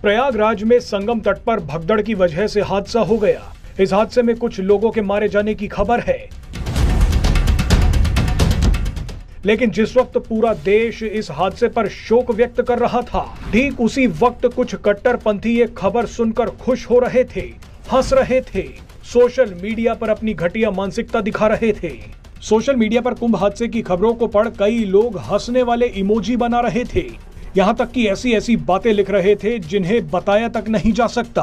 प्रयागराज में संगम तट पर भगदड़ की वजह से हादसा हो गया। इस हादसे में कुछ लोगों के मारे जाने की खबर है, लेकिन जिस वक्त पूरा देश इस हादसे पर शोक व्यक्त कर रहा था, ठीक उसी वक्त कुछ कट्टरपंथी ये खबर सुनकर खुश हो रहे थे, हंस रहे थे, सोशल मीडिया पर अपनी घटिया मानसिकता दिखा रहे थे। सोशल मीडिया पर कुंभ हादसे की खबरों को पढ़ कई लोग हंसने वाले इमोजी बना रहे थे। यहाँ तक कि ऐसी ऐसी बातें लिख रहे थे जिन्हें बताया तक नहीं जा सकता।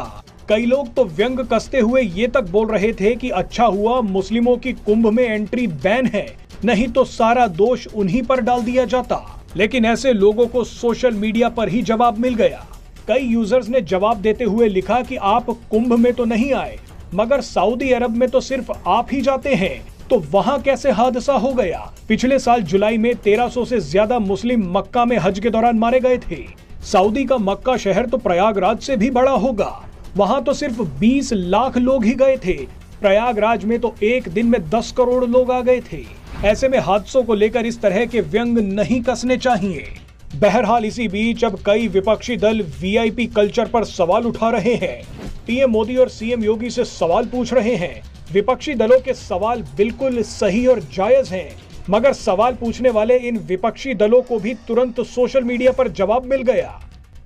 कई लोग तो व्यंग कसते हुए ये तक बोल रहे थे कि अच्छा हुआ मुस्लिमों की कुंभ में एंट्री बैन है, नहीं तो सारा दोष उन्हीं पर डाल दिया जाता। लेकिन ऐसे लोगों को सोशल मीडिया पर ही जवाब मिल गया। कई यूजर्स ने जवाब देते हुए लिखा कि आप कुंभ में तो नहीं आए, मगर सऊदी अरब में तो सिर्फ आप ही जाते हैं, तो वहां कैसे हादसा हो गया। पिछले साल जुलाई में 1300 से ज्यादा मुस्लिम मक्का में हज के दौरान मारे गए थे। सऊदी का मक्का शहर तो प्रयागराज से भी बड़ा होगा, वहां तो सिर्फ 20 लाख लोग ही गए थे। प्रयागराज में तो एक दिन में 10 करोड़ लोग आ गए थे। ऐसे में हादसों को लेकर इस तरह के व्यंग नहीं कसने चाहिए। बहरहाल इसी बीच अब कई विपक्षी दल वीआईपी कल्चर पर सवाल उठा रहे हैं। पीएम मोदी और सीएम योगी से सवाल पूछ रहे हैं। विपक्षी दलों के सवाल बिल्कुल सही और जायज हैं, मगर सवाल पूछने वाले इन विपक्षी दलों को भी तुरंत सोशल मीडिया पर जवाब मिल गया।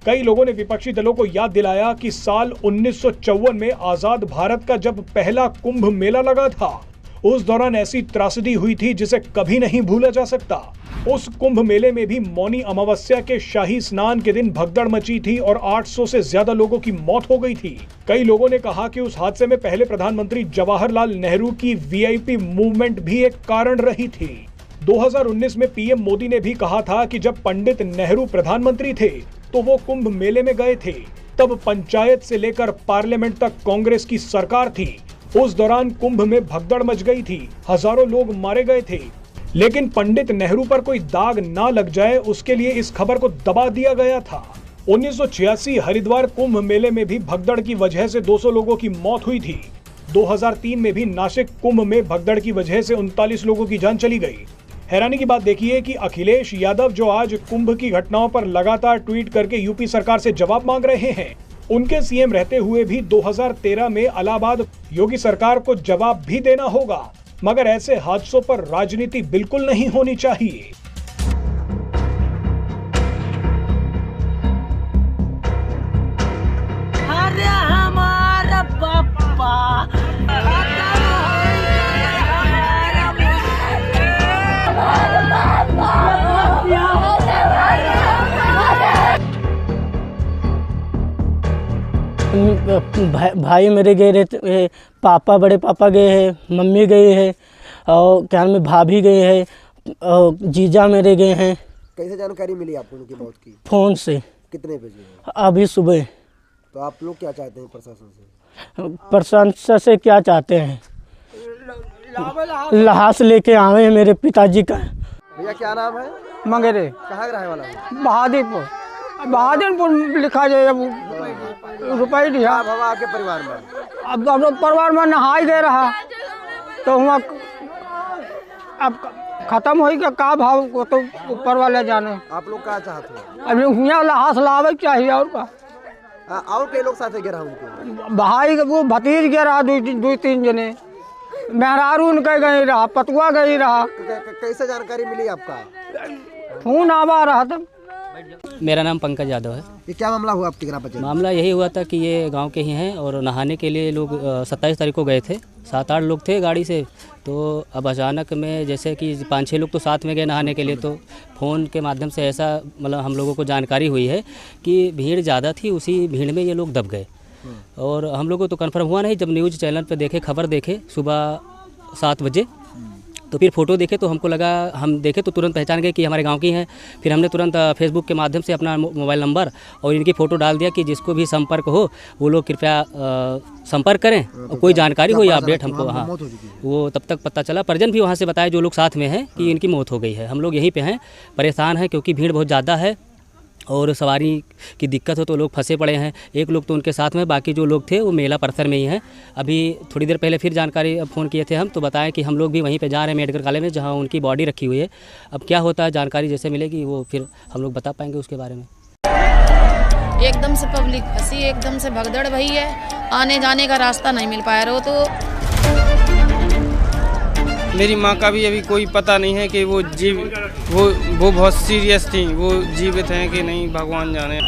कई लोगों ने विपक्षी दलों को याद दिलाया कि साल 1954 में आजाद भारत का जब पहला कुंभ मेला लगा था, उस दौरान ऐसी त्रासदी हुई थी जिसे कभी नहीं भूला जा सकता। उस कुंभ मेले में भी मौनी अमावस्या के शाही स्नान के दिन भगदड़ मची थी और 800 से ज्यादा लोगों की मौत हो गई थी। कई लोगों ने कहा कि उस हादसे में पहले प्रधानमंत्री जवाहरलाल नेहरू की वीआईपी मूवमेंट भी एक कारण रही थी। 2019 में पीएम मोदी ने भी कहा था कि जब पंडित नेहरू प्रधानमंत्री थे तो वो कुंभ मेले में गए थे। तब पंचायत से लेकर पार्लियामेंट तक कांग्रेस की सरकार थी। उस दौरान कुंभ में भगदड़ मच गई थी, हजारों लोग मारे गए थे। लेकिन पंडित नेहरू पर कोई दाग ना लग जाए, उसके लिए इस खबर को दबा दिया गया था। 1986 हरिद्वार कुंभ मेले में भी भगदड़ की वजह से 200 लोगों की मौत हुई थी। 2003 में भी नासिक कुंभ में भगदड़ की वजह से 39 लोगों की जान चली गई। हैरानी की बात देखिए कि अखिलेश यादव, जो आज कुंभ की घटनाओं पर लगातार ट्वीट करके यूपी सरकार से जवाब मांग रहे हैं, उनके सीएम रहते हुए भी 2013 में इलाहाबाद योगी सरकार को जवाब भी देना होगा। मगर ऐसे हादसों पर राजनीति बिल्कुल नहीं होनी चाहिए। अरे हमारा पापा भाई मेरे गए रहे, पापा बड़े पापा गए हैं, मम्मी गए हैं और क्या नाम है भाभी गए हैं और जीजा मेरे गए हैं। कैसे जानकारी मिली आपको उनकी मौत की? फ़ोन से। कितने बजे? अभी सुबह। तो आप लोग क्या चाहते हैं प्रशासन से? प्रशासन से क्या चाहते हैं, लाश लेके आए हैं मेरे पिताजी का। भैया क्या नाम है? मंगेरे। कहाँ का रहने वाला है? बहादुरपुर। बहादुरपुर लिखा जाए, अब रुपये दिया। आपके परिवार में? अब हम लोग परिवार में नहाई दे रहा तो हुआ, अब खत्म हो गया का भाव को तो ऊपर वाले जाने। आप लोग क्या चाहते हैं? अब यहाँ लाश लावे चाहिए और का। और कई लोग साथ गिरा उनको? भाई वो भतीज गया रहा, दो तीन जने, मेहरारू उनके गई रहा, पतुआ गई रहा। कैसे जानकारी मिली आपका? फोन आवा रहा था। मेरा नाम पंकज यादव है। ये क्या मामला हुआ आपके ग्राम पंचायत? मामला यही हुआ था कि ये गांव के ही हैं और नहाने के लिए लोग 27 तारीख को गए थे। 7-8 लोग थे गाड़ी से। तो अब अचानक में जैसे कि 5-6 लोग तो साथ में गए नहाने के लिए, तो फ़ोन के माध्यम से ऐसा मतलब हम लोगों को जानकारी हुई है कि भीड़ ज़्यादा थी, उसी भीड़ में ये लोग दब गए। और हम लोगों को तो कन्फर्म हुआ नहीं, जब न्यूज़ चैनल पर देखे, खबर देखे सुबह 7 बजे, तो फिर फ़ोटो देखे तो हमको लगा, हम देखे तो तुरंत पहचान गए कि हमारे गांव की हैं। फिर हमने तुरंत फेसबुक के माध्यम से अपना मोबाइल नंबर और इनकी फ़ोटो डाल दिया कि जिसको भी संपर्क हो वो लोग कृपया संपर्क करें और कोई जानकारी हो या अपडेट हमको। हाँ, वो तब तक पता चला, परिजन भी वहाँ से बताए जो लोग साथ में हैं कि इनकी मौत हो गई है। हम लोग यहीं पे हैं, परेशान हैं क्योंकि भीड़ बहुत ज़्यादा है और सवारी की दिक्कत हो तो लोग फंसे पड़े हैं। एक लोग तो उनके साथ में, बाकी जो लोग थे वो मेला परिसर में ही हैं। अभी थोड़ी देर पहले फिर जानकारी फ़ोन किए थे हम, तो बताएं कि हम लोग भी वहीं पे जा रहे हैं मेडिकल कॉलेज में जहां उनकी बॉडी रखी हुई है। अब क्या होता है जानकारी जैसे मिलेगी वो फिर हम लोग बता पाएंगे उसके बारे में। एकदम से पब्लिक फंसी, एकदम से भगदड़ भई है, आने जाने का रास्ता नहीं मिल पाया रहो। तो मेरी माँ का भी अभी कोई पता नहीं है कि वो बहुत सीरियस थी, वो जीवित हैं कि नहीं, भगवान जाने।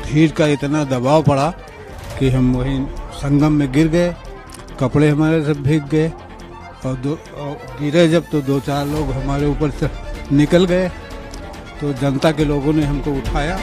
भीड़ का इतना दबाव पड़ा कि हम वहीं संगम में गिर गए, कपड़े हमारे सब भीग गए और गिरे जब तो 2-4 लोग हमारे ऊपर से निकल गए, तो जनता के लोगों ने हमको उठाया।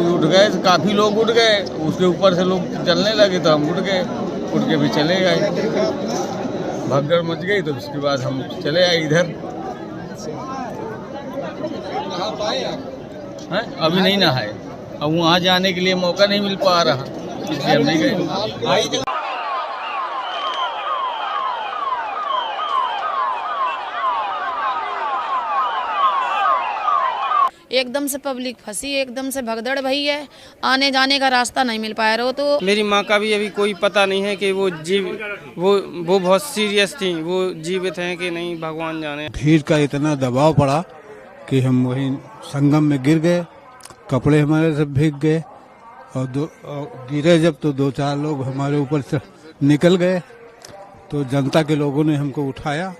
उठ गए, काफ़ी लोग उठ गए, उसके ऊपर से लोग चलने लगे तो हम उठ गए, उठ के भी चले गए, भगदड़ मच गई। तो उसके बाद हम चले आए इधर। हैं? अभी नहीं नहाए, अब वहाँ जाने के लिए मौका नहीं मिल पा रहा, इसलिए हम नहीं गए। एकदम से पब्लिक फंसी, एकदम से भगदड़ भई है, आने जाने का रास्ता नहीं मिल पाया रहो। तो मेरी माँ का भी अभी कोई पता नहीं है कि वो बहुत सीरियस थी, वो जीवित हैं कि नहीं, भगवान जाने। भीड़ का इतना दबाव पड़ा कि हम वहीं संगम में गिर गए, कपड़े हमारे सब भीग गए और गिरे जब तो 2-4 लोग हमारे ऊपर से निकल गए, तो जनता के लोगों ने हमको उठाया।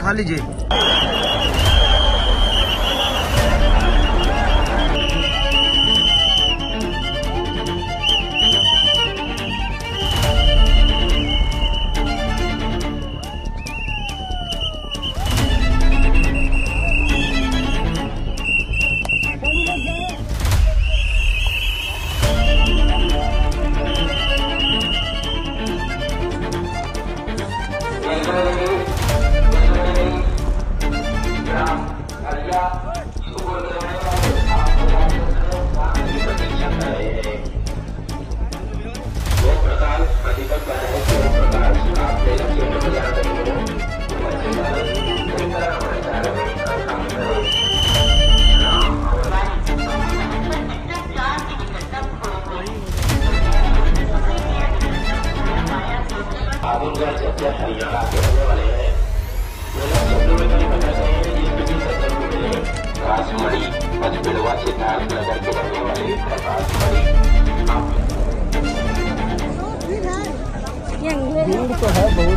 खा लीजिए। भीड़ तो है बहुत।